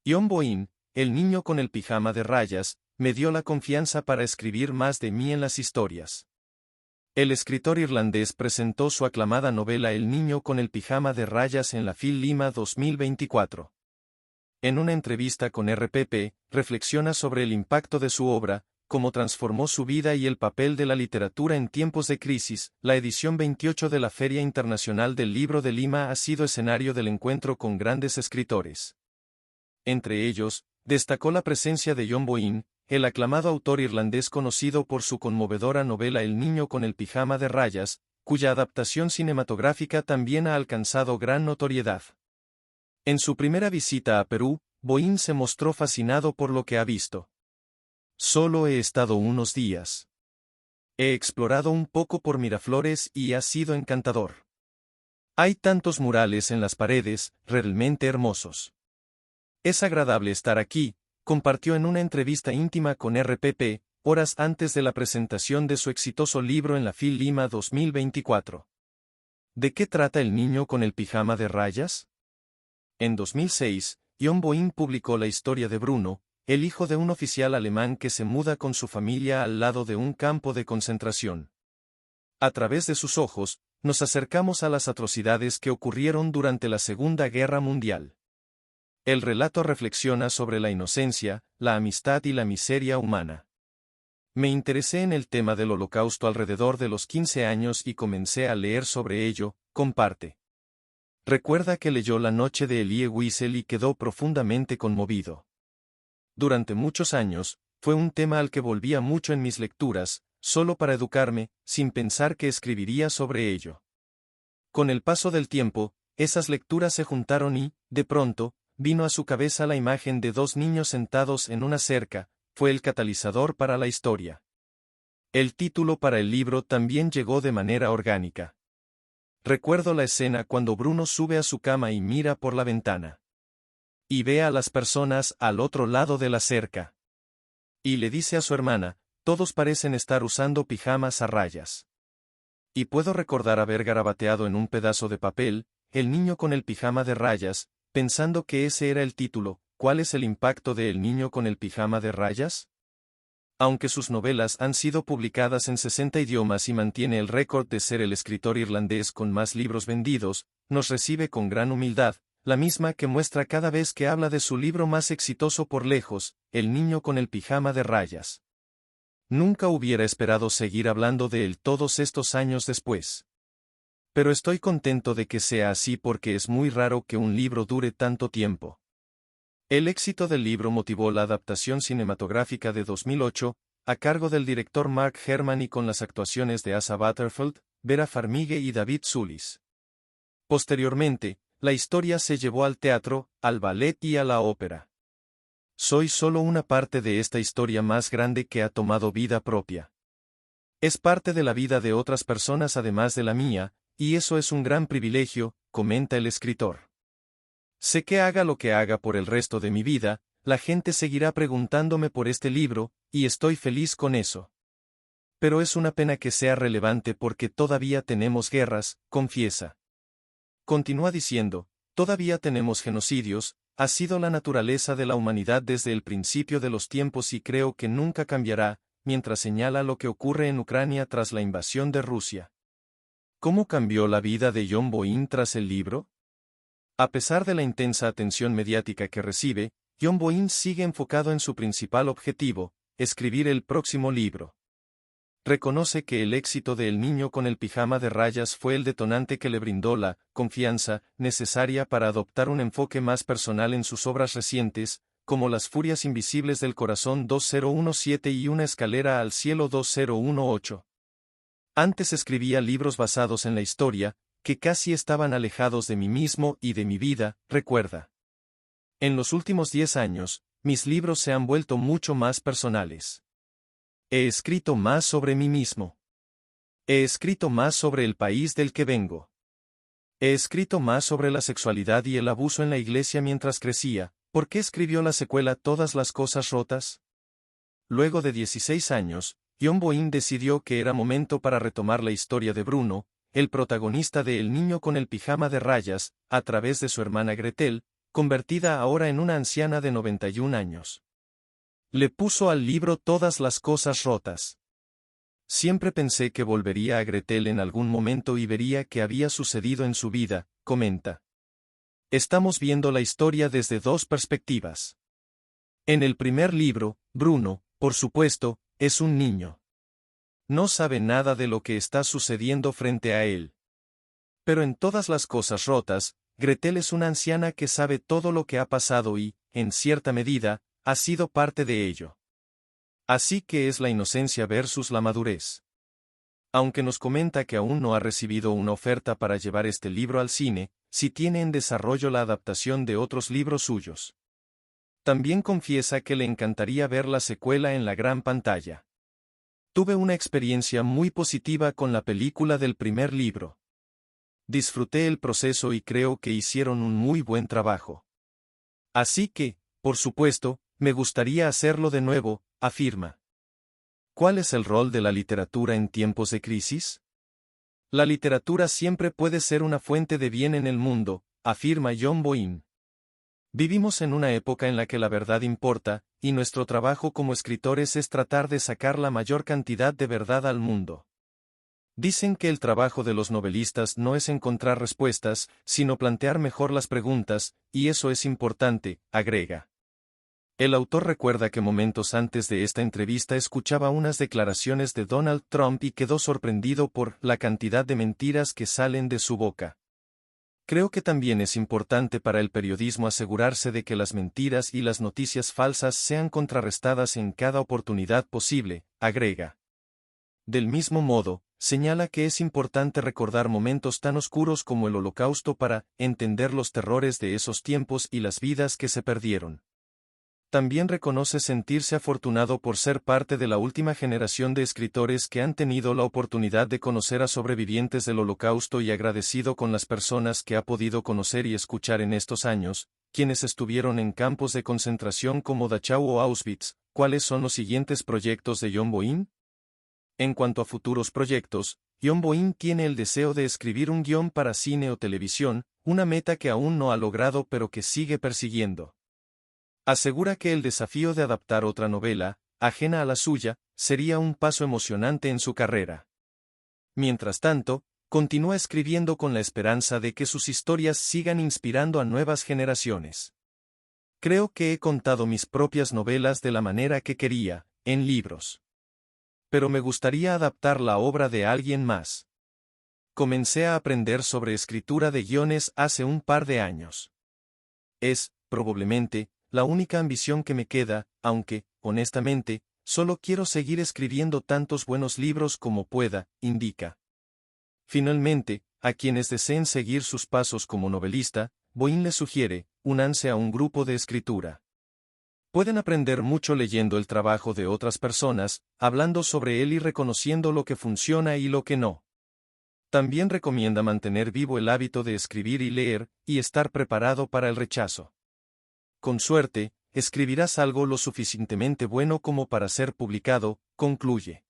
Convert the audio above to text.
John Boyne, el niño con el pijama de rayas, me dio la confianza para escribir más de mí en las historias. El escritor irlandés presentó su aclamada novela El niño con el pijama de rayas en la FIL Lima 2024. En una entrevista con RPP, reflexiona sobre el impacto de su obra, cómo transformó su vida y el papel de la literatura en tiempos de crisis. La edición 28 de la Feria Internacional del Libro de Lima ha sido escenario del encuentro con grandes escritores. Entre ellos, destacó la presencia de John Boyne, el aclamado autor irlandés conocido por su conmovedora novela El niño con el pijama de rayas, cuya adaptación cinematográfica también ha alcanzado gran notoriedad. En su primera visita a Perú, Boyne se mostró fascinado por lo que ha visto. Solo he estado unos días. He explorado un poco por Miraflores y ha sido encantador. Hay tantos murales en las paredes, realmente hermosos. Es agradable estar aquí, compartió en una entrevista íntima con RPP, horas antes de la presentación de su exitoso libro en la FIL Lima 2024. ¿De qué trata El niño con el pijama de rayas? En 2006, John Boyne publicó la historia de Bruno, el hijo de un oficial alemán que se muda con su familia al lado de un campo de concentración. A través de sus ojos, nos acercamos a las atrocidades que ocurrieron durante la Segunda Guerra Mundial. El relato reflexiona sobre la inocencia, la amistad y la miseria humana. Me interesé en el tema del Holocausto alrededor de los 15 años y comencé a leer sobre ello, comparte. Recuerda que leyó La noche de Elie Wiesel y quedó profundamente conmovido. Durante muchos años, fue un tema al que volvía mucho en mis lecturas, solo para educarme, sin pensar que escribiría sobre ello. Con el paso del tiempo, esas lecturas se juntaron y, de pronto, vino a su cabeza la imagen de dos niños sentados en una cerca, fue el catalizador para la historia. El título para el libro también llegó de manera orgánica. Recuerdo la escena cuando Bruno sube a su cama y mira por la ventana. Y ve a las personas al otro lado de la cerca. Y le dice a su hermana, todos parecen estar usando pijamas a rayas. Y puedo recordar haber garabateado en un pedazo de papel, El niño con el pijama de rayas, pensando que ese era el título. ¿Cuál es el impacto de El niño con el pijama de rayas? Aunque sus novelas han sido publicadas en 60 idiomas y mantiene el récord de ser el escritor irlandés con más libros vendidos, nos recibe con gran humildad, la misma que muestra cada vez que habla de su libro más exitoso por lejos, El niño con el pijama de rayas. Nunca hubiera esperado seguir hablando de él todos estos años después. Pero estoy contento de que sea así porque es muy raro que un libro dure tanto tiempo. El éxito del libro motivó la adaptación cinematográfica de 2008, a cargo del director Mark Herman y con las actuaciones de Asa Butterfield, Vera Farmiga y David Sulis. Posteriormente, la historia se llevó al teatro, al ballet y a la ópera. Soy solo una parte de esta historia más grande que ha tomado vida propia. Es parte de la vida de otras personas además de la mía, y eso es un gran privilegio, comenta el escritor. Sé que haga lo que haga por el resto de mi vida, la gente seguirá preguntándome por este libro, y estoy feliz con eso. Pero es una pena que sea relevante porque todavía tenemos guerras, confiesa. Continúa diciendo, todavía tenemos genocidios, ha sido la naturaleza de la humanidad desde el principio de los tiempos y creo que nunca cambiará, mientras señala lo que ocurre en Ucrania tras la invasión de Rusia. ¿Cómo cambió la vida de John Boyne tras el libro? A pesar de la intensa atención mediática que recibe, John Boyne sigue enfocado en su principal objetivo, escribir el próximo libro. Reconoce que el éxito de El niño con el pijama de rayas fue el detonante que le brindó la confianza necesaria para adoptar un enfoque más personal en sus obras recientes, como Las furias invisibles del corazón 2017 y Una escalera al cielo 2018. Antes escribía libros basados en la historia, que casi estaban alejados de mí mismo y de mi vida, recuerda. En los últimos 10 años, mis libros se han vuelto mucho más personales. He escrito más sobre mí mismo. He escrito más sobre el país del que vengo. He escrito más sobre la sexualidad y el abuso en la iglesia mientras crecía. ¿Por qué escribió la secuela Todas las cosas rotas? Luego de 16 años, John Boyne decidió que era momento para retomar la historia de Bruno, el protagonista de El niño con el pijama de rayas, a través de su hermana Gretel, convertida ahora en una anciana de 91 años. Le puso al libro todas las cosas rotas. Siempre pensé que volvería a Gretel en algún momento y vería qué había sucedido en su vida, comenta. Estamos viendo la historia desde dos perspectivas. En el primer libro, Bruno, por supuesto, es un niño. No sabe nada de lo que está sucediendo frente a él. Pero en todas las cosas rotas, Gretel es una anciana que sabe todo lo que ha pasado y, en cierta medida, ha sido parte de ello. Así que es la inocencia versus la madurez. Aunque nos comenta que aún no ha recibido una oferta para llevar este libro al cine, sí tiene en desarrollo la adaptación de otros libros suyos. También confiesa que le encantaría ver la secuela en la gran pantalla. Tuve una experiencia muy positiva con la película del primer libro. Disfruté el proceso y creo que hicieron un muy buen trabajo. Así que, por supuesto, me gustaría hacerlo de nuevo, afirma. ¿Cuál es el rol de la literatura en tiempos de crisis? La literatura siempre puede ser una fuente de bien en el mundo, afirma John Boyne. Vivimos en una época en la que la verdad importa, y nuestro trabajo como escritores es tratar de sacar la mayor cantidad de verdad al mundo. Dicen que el trabajo de los novelistas no es encontrar respuestas, sino plantear mejor las preguntas, y eso es importante, agrega. El autor recuerda que momentos antes de esta entrevista escuchaba unas declaraciones de Donald Trump y quedó sorprendido por la cantidad de mentiras que salen de su boca. Creo que también es importante para el periodismo asegurarse de que las mentiras y las noticias falsas sean contrarrestadas en cada oportunidad posible, agrega. Del mismo modo, señala que es importante recordar momentos tan oscuros como el Holocausto para entender los terrores de esos tiempos y las vidas que se perdieron. También reconoce sentirse afortunado por ser parte de la última generación de escritores que han tenido la oportunidad de conocer a sobrevivientes del Holocausto y agradecido con las personas que ha podido conocer y escuchar en estos años, quienes estuvieron en campos de concentración como Dachau o Auschwitz. ¿Cuáles son los siguientes proyectos de John Boyne? En cuanto a futuros proyectos, John Boyne tiene el deseo de escribir un guión para cine o televisión, una meta que aún no ha logrado pero que sigue persiguiendo. Asegura que el desafío de adaptar otra novela, ajena a la suya, sería un paso emocionante en su carrera. Mientras tanto, continúa escribiendo con la esperanza de que sus historias sigan inspirando a nuevas generaciones. Creo que he contado mis propias novelas de la manera que quería, en libros. Pero me gustaría adaptar la obra de alguien más. Comencé a aprender sobre escritura de guiones hace un par de años. Es, probablemente, la única ambición que me queda, aunque, honestamente, solo quiero seguir escribiendo tantos buenos libros como pueda, indica. Finalmente, a quienes deseen seguir sus pasos como novelista, Boyne les sugiere, únanse a un grupo de escritura. Pueden aprender mucho leyendo el trabajo de otras personas, hablando sobre él y reconociendo lo que funciona y lo que no. También recomienda mantener vivo el hábito de escribir y leer, y estar preparado para el rechazo. Con suerte, escribirás algo lo suficientemente bueno como para ser publicado, concluye.